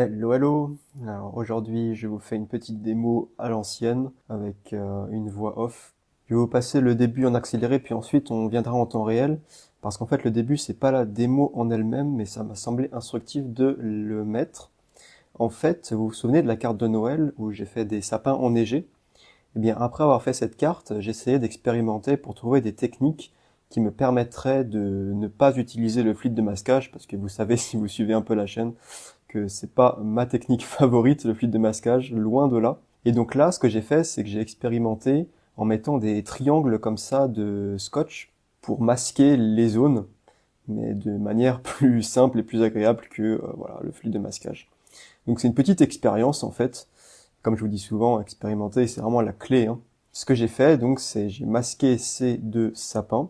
Hello, hello. Alors aujourd'hui, je vous fais une petite démo à l'ancienne avec une voix off. Je vais vous passer le début en accéléré, puis ensuite on viendra en temps réel, parce qu'en fait le début c'est pas la démo en elle-même, mais ça m'a semblé instructif de le mettre. En fait, vous vous souvenez de la carte de Noël où j'ai fait des sapins enneigés? Eh bien, après avoir fait cette carte, j'essayais d'expérimenter pour trouver des techniques qui me permettraient de ne pas utiliser le fluide de masquage, parce que vous savez, si vous suivez un peu la chaîne, que c'est pas ma technique favorite, le fluide de masquage, loin de là. Et donc là, ce que j'ai fait, c'est que j'ai expérimenté en mettant des triangles comme ça de scotch pour masquer les zones, mais de manière plus simple et plus agréable que voilà, le fluide de masquage. Donc c'est une petite expérience en fait. Comme je vous dis souvent, expérimenter, c'est vraiment la clé, hein. Ce que j'ai fait, donc, c'est j'ai masqué ces deux sapins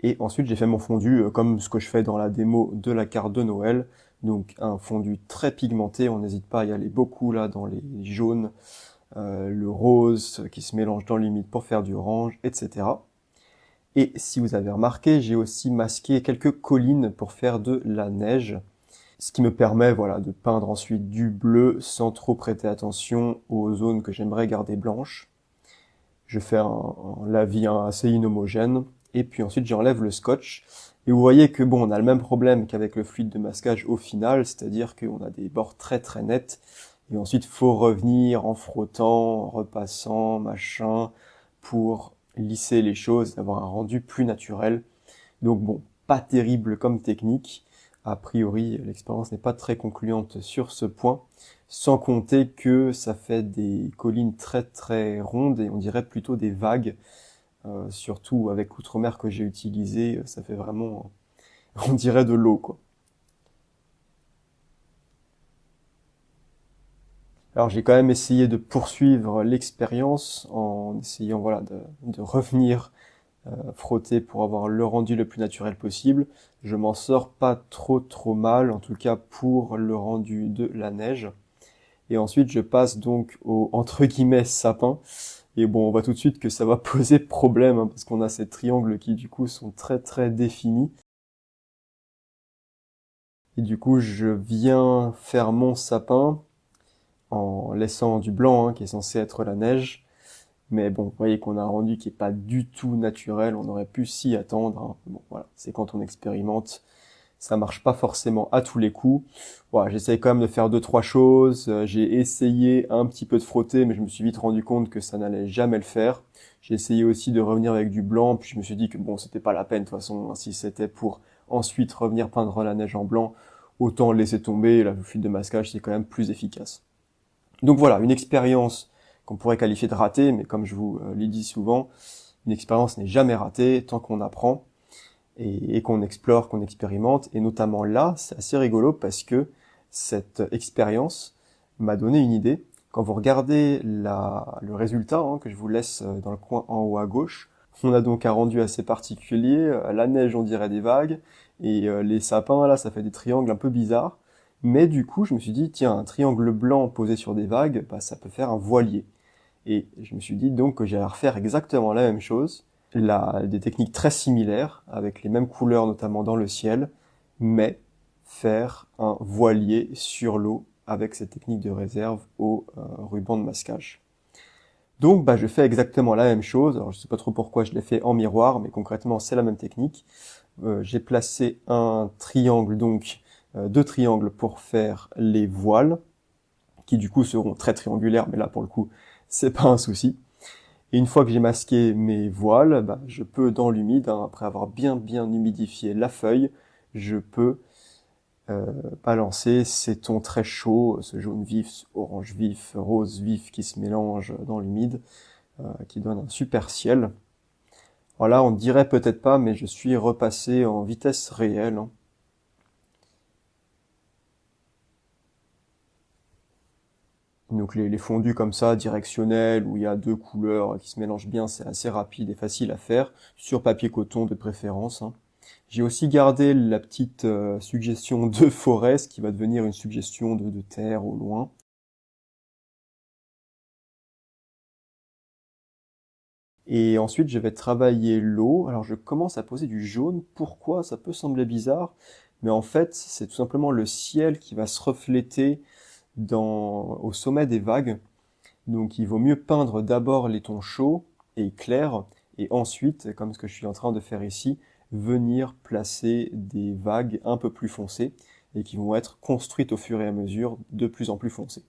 et ensuite j'ai fait mon fondu comme ce que je fais dans la démo de la carte de Noël. Donc un fondu très pigmenté, on n'hésite pas à y aller beaucoup là dans les jaunes, le rose qui se mélange dans le limite pour faire du orange, etc. Et si vous avez remarqué, j'ai aussi masqué quelques collines pour faire de la neige. Ce qui me permet voilà, de peindre ensuite du bleu sans trop prêter attention aux zones que j'aimerais garder blanches. Je fais un lavis assez inhomogène et puis ensuite j'enlève le scotch. Et vous voyez que bon, on a le même problème qu'avec le fluide de masquage au final, c'est-à-dire qu'on a des bords très très nets et ensuite faut revenir en frottant, en repassant, machin, pour lisser les choses, avoir un rendu plus naturel. Donc bon, pas terrible comme technique. A priori, l'expérience n'est pas très concluante sur ce point, sans compter que ça fait des collines très très rondes et on dirait plutôt des vagues, surtout avec l'outre-mer que j'ai utilisé, ça fait vraiment, on dirait de l'eau quoi. Alors j'ai quand même essayé de poursuivre l'expérience en essayant voilà de revenir frotter pour avoir le rendu le plus naturel possible. Je m'en sors pas trop mal, en tout cas pour le rendu de la neige. Et ensuite, je passe donc au, entre guillemets, sapin. Et bon, on voit tout de suite que ça va poser problème, hein, parce qu'on a ces triangles qui, du coup, sont très très définis. Et du coup, je viens faire mon sapin en laissant du blanc, hein, qui est censé être la neige. Mais bon, vous voyez qu'on a un rendu qui est pas du tout naturel, on aurait pu s'y attendre, hein. Bon, voilà, c'est quand on expérimente, ça marche pas forcément à tous les coups. Voilà, j'essaye quand même de faire deux, trois choses. J'ai essayé un petit peu de frotter, mais je me suis vite rendu compte que ça n'allait jamais le faire. J'ai essayé aussi de revenir avec du blanc, puis je me suis dit que bon, c'était pas la peine de toute façon, hein. Si c'était pour ensuite revenir peindre la neige en blanc, autant laisser tomber, la fil de masquage, c'est quand même plus efficace. Donc voilà, une expérience qu'on pourrait qualifier de ratée, mais comme je vous l'ai dit souvent, une expérience n'est jamais ratée tant qu'on apprend et qu'on explore, qu'on expérimente. Et notamment là, c'est assez rigolo parce que cette expérience m'a donné une idée. Quand vous regardez le résultat, hein, que je vous laisse dans le coin en haut à gauche, on a donc un rendu assez particulier. La neige, on dirait des vagues, et les sapins, là, ça fait des triangles un peu bizarres. Mais du coup, je me suis dit, tiens, un triangle blanc posé sur des vagues, bah, ça peut faire un voilier. Et je me suis dit donc que j'allais refaire exactement la même chose, des techniques très similaires, avec les mêmes couleurs notamment dans le ciel, mais faire un voilier sur l'eau avec cette technique de réserve au ruban de masquage. Donc bah, je fais exactement la même chose, alors je sais pas trop pourquoi je l'ai fait en miroir, mais concrètement c'est la même technique. J'ai placé un triangle, donc deux triangles pour faire les voiles, qui du coup seront très triangulaires, mais là pour le coup c'est pas un souci. Et une fois que j'ai masqué mes voiles, bah, je peux dans l'humide, hein, après avoir bien humidifié la feuille, je peux balancer ces tons très chauds, ce jaune vif, ce orange vif, rose vif qui se mélange dans l'humide, qui donne un super ciel. Voilà, on dirait peut-être pas, mais je suis repassé en vitesse réelle, hein. Donc les fondus comme ça, directionnels, où il y a deux couleurs qui se mélangent bien, c'est assez rapide et facile à faire, sur papier coton de préférence, hein. J'ai aussi gardé la petite suggestion de forêt, ce qui va devenir une suggestion de terre au loin. Et ensuite, je vais travailler l'eau. Alors, je commence à poser du jaune. Pourquoi? Ça peut sembler bizarre, mais en fait, c'est tout simplement le ciel qui va se refléter au sommet des vagues. Donc il vaut mieux peindre d'abord les tons chauds et clairs, et ensuite, comme ce que je suis en train de faire ici, venir placer des vagues un peu plus foncées, et qui vont être construites au fur et à mesure de plus en plus foncées.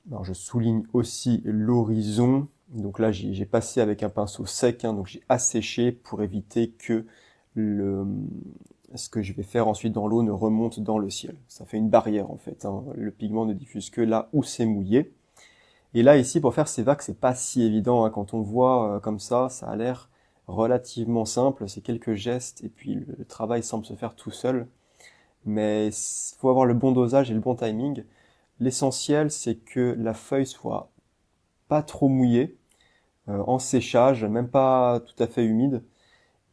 Alors je souligne aussi l'horizon. Donc là, j'ai passé avec un pinceau sec, hein, donc j'ai asséché pour éviter que ce que je vais faire ensuite dans l'eau ne remonte dans le ciel. Ça fait une barrière en fait, hein. Le pigment ne diffuse que là où c'est mouillé. Et là ici, pour faire ces vagues, c'est pas si évident, hein. Quand on voit comme ça a l'air relativement simple. C'est quelques gestes et puis le travail semble se faire tout seul. Mais il faut avoir le bon dosage et le bon timing. L'essentiel, c'est que la feuille soit pas trop mouillée, en séchage, même pas tout à fait humide,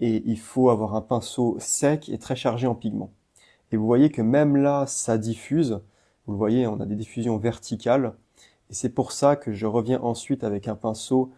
et il faut avoir un pinceau sec et très chargé en pigments. Et vous voyez que même là, ça diffuse. Vous le voyez, on a des diffusions verticales, et c'est pour ça que je reviens ensuite avec un pinceau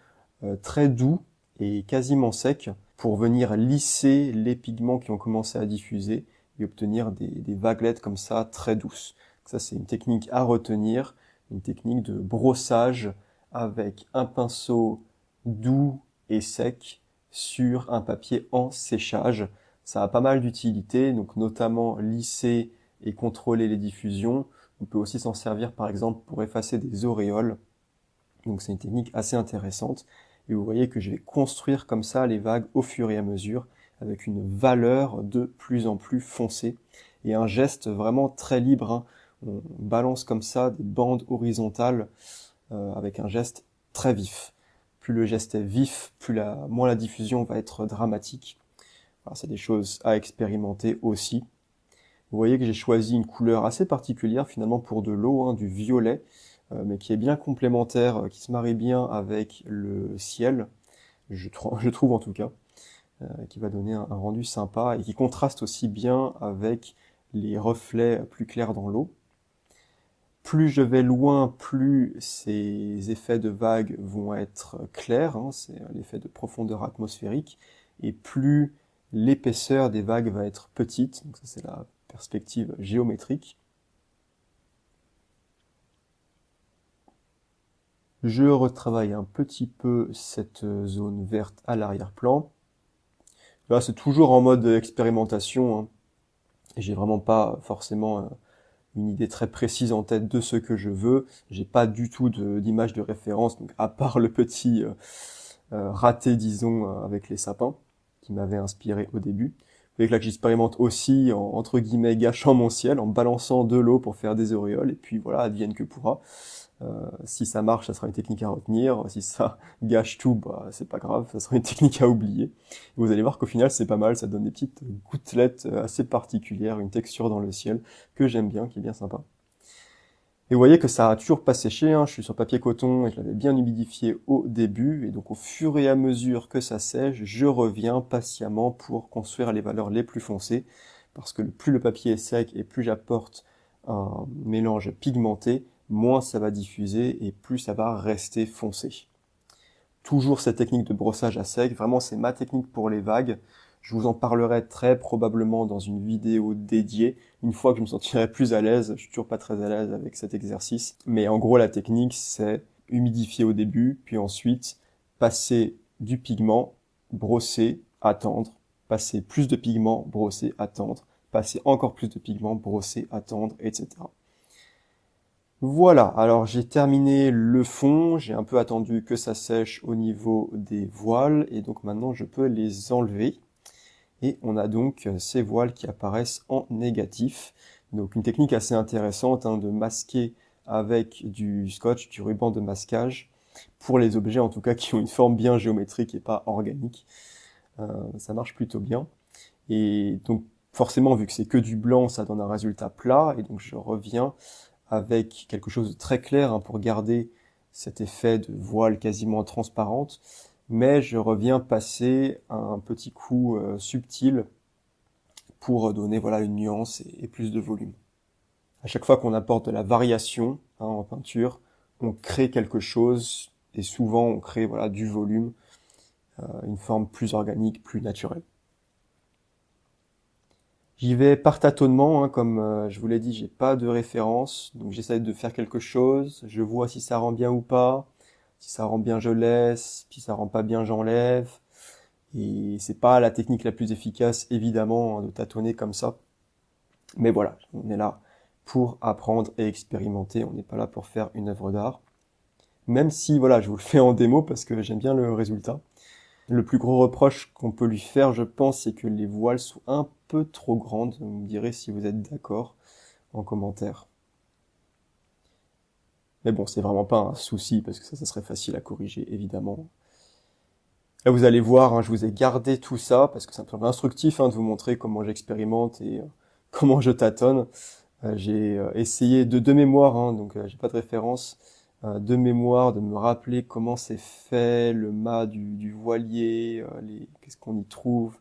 très doux et quasiment sec pour venir lisser les pigments qui ont commencé à diffuser et obtenir des vaguelettes comme ça très douces. Ça, c'est une technique à retenir, une technique de brossage avec un pinceau doux et sec sur un papier en séchage. Ça a pas mal d'utilité, donc notamment lisser et contrôler les diffusions. On peut aussi s'en servir par exemple pour effacer des auréoles. Donc c'est une technique assez intéressante. Et vous voyez que je vais construire comme ça les vagues au fur et à mesure avec une valeur de plus en plus foncée et un geste vraiment très libre, hein. On balance comme ça des bandes horizontales avec un geste très vif. Plus le geste est vif, moins la diffusion va être dramatique. Alors, c'est des choses à expérimenter aussi. Vous voyez que j'ai choisi une couleur assez particulière finalement pour de l'eau, hein, du violet, mais qui est bien complémentaire, qui se marie bien avec le ciel, je trouve en tout cas, qui va donner un rendu sympa et qui contraste aussi bien avec les reflets plus clairs dans l'eau. Plus je vais loin, plus ces effets de vagues vont être clairs, hein, c'est l'effet de profondeur atmosphérique, et plus l'épaisseur des vagues va être petite, donc ça c'est la perspective géométrique. Je retravaille un petit peu cette zone verte à l'arrière-plan. Là c'est toujours en mode expérimentation, hein. J'ai vraiment pas forcément une idée très précise en tête de ce que je veux. J'ai pas du tout d'image de référence, donc à part le petit raté, disons, avec les sapins, qui m'avait inspiré au début. Vous voyez que là que j'expérimente aussi, entre guillemets, gâchant mon ciel, en balançant de l'eau pour faire des auréoles, et puis voilà, advienne que pourra. Si ça marche, ça sera une technique à retenir. Si ça gâche tout, bah c'est pas grave, ça sera une technique à oublier. Et vous allez voir qu'au final, c'est pas mal, ça donne des petites gouttelettes assez particulières, une texture dans le ciel que j'aime bien, qui est bien sympa. Et vous voyez que ça a toujours pas séché, hein. Je suis sur papier coton et je l'avais bien humidifié au début. Et donc au fur et à mesure que ça sèche, je reviens patiemment pour construire les valeurs les plus foncées. Parce que plus le papier est sec et plus j'apporte un mélange pigmenté, moins ça va diffuser et plus ça va rester foncé. Toujours cette technique de brossage à sec, vraiment c'est ma technique pour les vagues. Je vous en parlerai très probablement dans une vidéo dédiée, une fois que je me sentirai plus à l'aise. Je suis toujours pas très à l'aise avec cet exercice. Mais en gros, la technique, c'est humidifier au début, puis ensuite passer du pigment, brosser, attendre, passer plus de pigment, brosser, attendre, passer encore plus de pigment, brosser, attendre, etc. Voilà, alors j'ai terminé le fond, j'ai un peu attendu que ça sèche au niveau des voiles, et donc maintenant je peux les enlever. Et on a donc ces voiles qui apparaissent en négatif. Donc une technique assez intéressante, hein, de masquer avec du scotch, du ruban de masquage, pour les objets en tout cas qui ont une forme bien géométrique et pas organique. Ça marche plutôt bien. Et donc forcément, vu que c'est que du blanc, ça donne un résultat plat, et donc je reviens avec quelque chose de très clair, hein, pour garder cet effet de voile quasiment transparente, mais je reviens passer un petit coup subtil pour donner voilà une nuance et plus de volume. À chaque fois qu'on apporte de la variation, hein, en peinture, on crée quelque chose et souvent on crée voilà du volume, une forme plus organique, plus naturelle. J'y vais par tâtonnement, hein, comme je vous l'ai dit, j'ai pas de référence, donc j'essaie de faire quelque chose, je vois si ça rend bien ou pas, si ça rend bien je laisse, si ça rend pas bien j'enlève, et c'est pas la technique la plus efficace évidemment, hein, de tâtonner comme ça, mais voilà, on est là pour apprendre et expérimenter, on n'est pas là pour faire une œuvre d'art, même si voilà, je vous le fais en démo parce que j'aime bien le résultat. Le plus gros reproche qu'on peut lui faire, je pense, c'est que les voiles sont un peu trop grandes. Vous me direz si vous êtes d'accord en commentaire. Mais bon, c'est vraiment pas un souci parce que ça serait facile à corriger, évidemment. Là, vous allez voir, hein, je vous ai gardé tout ça parce que c'est un peu instructif, hein, de vous montrer comment j'expérimente et comment je tâtonne. J'ai essayé de mémoire, hein, donc j'ai pas de référence, de mémoire, de me rappeler comment c'est fait, le mât du voilier, qu'est-ce qu'on y trouve.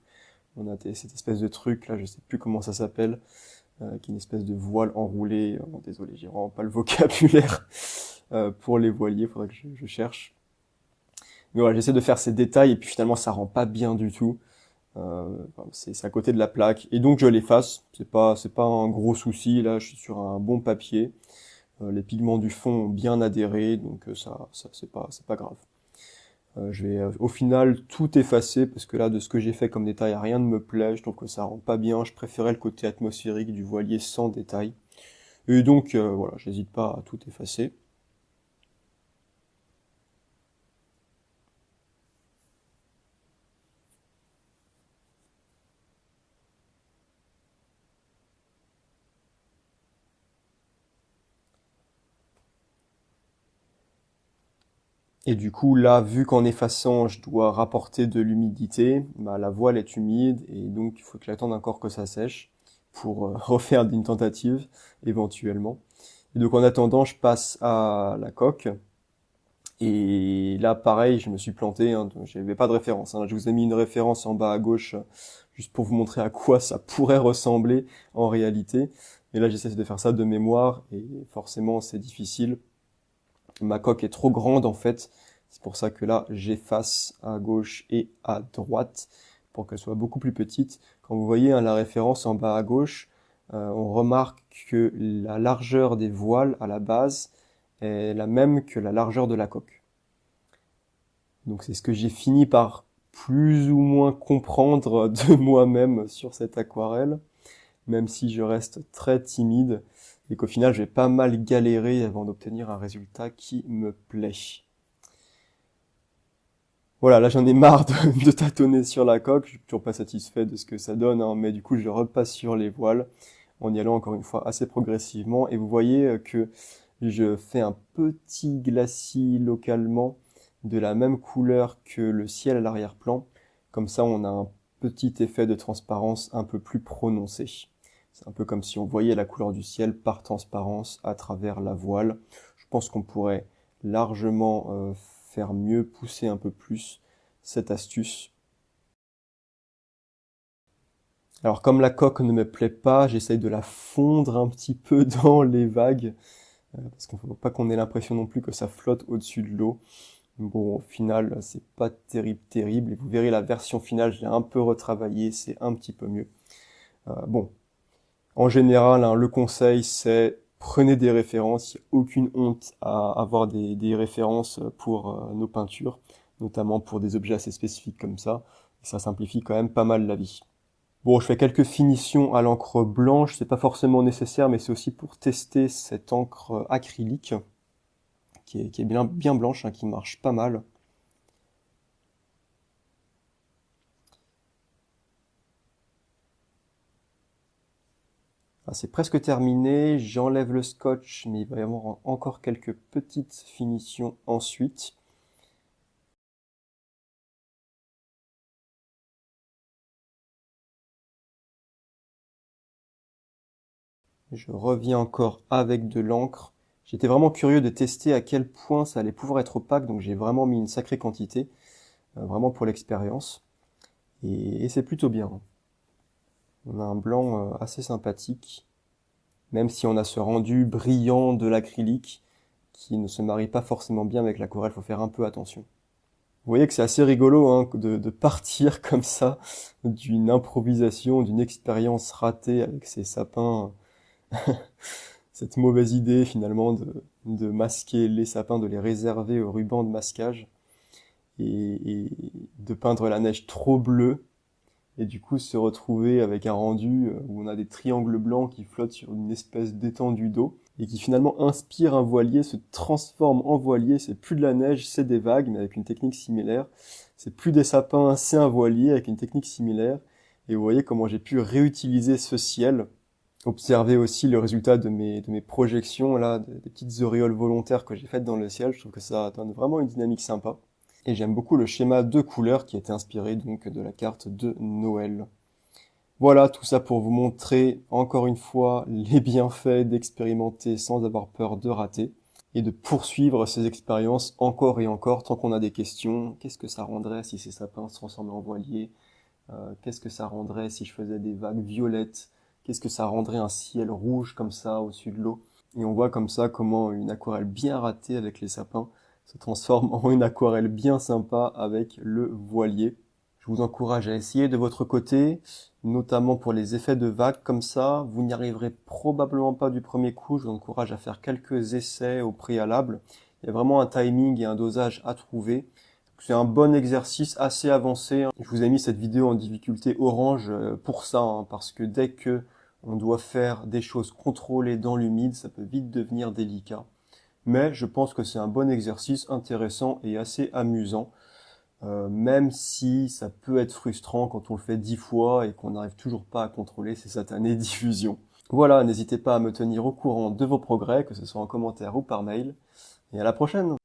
On a cette espèce de truc là, je sais plus comment ça s'appelle, qui est une espèce de voile enroulée. Bon, désolé, j'ai vraiment pas le vocabulaire pour les voiliers, faudrait que je cherche. Mais voilà, j'essaie de faire ces détails et puis finalement ça rend pas bien du tout. C'est à côté de la plaque et donc je l'efface. C'est pas un gros souci. Là, je suis sur un bon papier. Les pigments du fond ont bien adhéré, donc ça c'est pas grave. Je vais au final tout effacer parce que là, de ce que j'ai fait comme détail, rien ne me plaît. Je trouve que ça rend pas bien. Je préférais le côté atmosphérique du voilier sans détail. Et donc voilà, j'hésite pas à tout effacer. Et du coup, là, vu qu'en effaçant, je dois rapporter de l'humidité, bah, la voile est humide et donc il faut que j'attende encore que ça sèche pour refaire une tentative éventuellement. Et donc en attendant, je passe à la coque. Et là, pareil, je me suis planté, hein, j'avais pas de référence, hein. Je vous ai mis une référence en bas à gauche, juste pour vous montrer à quoi ça pourrait ressembler en réalité. Et là, j'essaie de faire ça de mémoire, et forcément, c'est difficile. Ma coque est trop grande, en fait. C'est pour ça que là, j'efface à gauche et à droite, pour qu'elle soit beaucoup plus petite. Quand vous voyez, hein, la référence en bas à gauche, on remarque que la largeur des voiles, à la base, est la même que la largeur de la coque. Donc c'est ce que j'ai fini par plus ou moins comprendre de moi-même sur cette aquarelle, même si je reste très timide et qu'au final je vais pas mal galérer avant d'obtenir un résultat qui me plaît. Voilà, là j'en ai marre de tâtonner sur la coque, je suis toujours pas satisfait de ce que ça donne, hein, mais du coup je repasse sur les voiles en y allant encore une fois assez progressivement et vous voyez que je fais un petit glacis localement de la même couleur que le ciel à l'arrière-plan. Comme ça, on a un petit effet de transparence un peu plus prononcé. C'est un peu comme si on voyait la couleur du ciel par transparence à travers la voile. Je pense qu'on pourrait largement faire mieux, pousser un peu plus cette astuce. Alors comme la coque ne me plaît pas, j'essaye de la fondre un petit peu dans les vagues parce qu'il ne faut pas qu'on ait l'impression non plus que ça flotte au-dessus de l'eau. Bon, au final, c'est pas terrible. Et vous verrez la version finale, je l'ai un peu retravaillée, c'est un petit peu mieux. Bon, en général, hein, le conseil, c'est prenez des références. Il n'y a aucune honte à avoir des références pour nos peintures, notamment pour des objets assez spécifiques comme ça. Ça simplifie quand même pas mal la vie. Bon, je fais quelques finitions à l'encre blanche, c'est pas forcément nécessaire, mais c'est aussi pour tester cette encre acrylique qui est bien blanche, hein, qui marche pas mal. Ah, c'est presque terminé, j'enlève le scotch, mais il va y avoir encore quelques petites finitions ensuite. Je reviens encore avec de l'encre. J'étais vraiment curieux de tester à quel point ça allait pouvoir être opaque, donc j'ai vraiment mis une sacrée quantité, vraiment pour l'expérience. Et c'est plutôt bien. On a un blanc assez sympathique, même si on a ce rendu brillant de l'acrylique qui ne se marie pas forcément bien avec l'aquarelle, faut faire un peu attention. Vous voyez que c'est assez rigolo hein, de partir comme ça d'une improvisation, d'une expérience ratée avec ces sapins, cette mauvaise idée finalement de masquer les sapins, de les réserver au ruban de masquage et de peindre la neige trop bleue et du coup se retrouver avec un rendu où on a des triangles blancs qui flottent sur une espèce d'étendue d'eau et qui finalement inspire un voilier, se transforme en voilier, c'est plus de la neige, c'est des vagues, mais avec une technique similaire. C'est plus des sapins, c'est un voilier avec une technique similaire. Et vous voyez comment j'ai pu réutiliser ce ciel. Observer aussi le résultat de mes projections, là, des petites auréoles volontaires que j'ai faites dans le ciel. Je trouve que ça donne vraiment une dynamique sympa. Et j'aime beaucoup le schéma de couleurs qui a été inspiré donc de la carte de Noël. Voilà, tout ça pour vous montrer encore une fois les bienfaits d'expérimenter sans avoir peur de rater et de poursuivre ces expériences encore et encore tant qu'on a des questions. Qu'est-ce que ça rendrait si ces sapins se transformaient en voilier? Qu'est-ce que ça rendrait si je faisais des vagues violettes? Qu'est-ce que ça rendrait un ciel rouge comme ça au-dessus de l'eau? Et on voit comme ça comment une aquarelle bien ratée avec les sapins se transforme en une aquarelle bien sympa avec le voilier. Je vous encourage à essayer de votre côté, notamment pour les effets de vagues comme ça. Vous n'y arriverez probablement pas du premier coup. Je vous encourage à faire quelques essais au préalable. Il y a vraiment un timing et un dosage à trouver. C'est un bon exercice assez avancé. Je vous ai mis cette vidéo en difficulté orange pour ça, hein, parce que dès que on doit faire des choses contrôlées dans l'humide, ça peut vite devenir délicat. Mais je pense que c'est un bon exercice intéressant et assez amusant. Même si ça peut être frustrant quand on le fait 10 fois et qu'on n'arrive toujours pas à contrôler ces satanées diffusions. Voilà, n'hésitez pas à me tenir au courant de vos progrès, que ce soit en commentaire ou par mail, et à la prochaine!